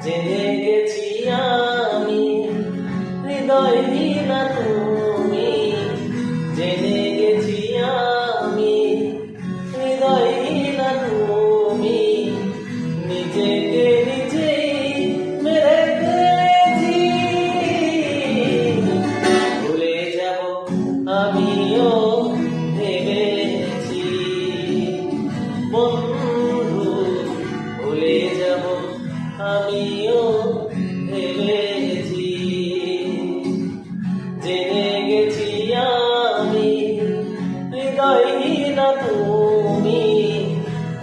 জেনে গেছি আমি হৃদয়হীনা তুমি, জেনে গেছি আমি হৃদয়হীনা তুমি, নিজেকে নিজেই মেরে ফেলেছি। ভুলে যাব আমিও ভেবেছি বন্ধু, ভুলে যাব আমিও ভেবেছি। জেনে গেছি আমি হৃদয়হীনা তুমি,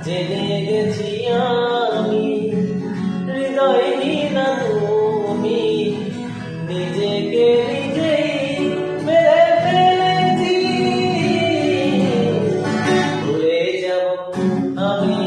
জেনে গেছি আমি হৃদয়হীনা তুমি, নিজেকে নিজেই মেরে ফেলেছি। ভুলে যাব আমি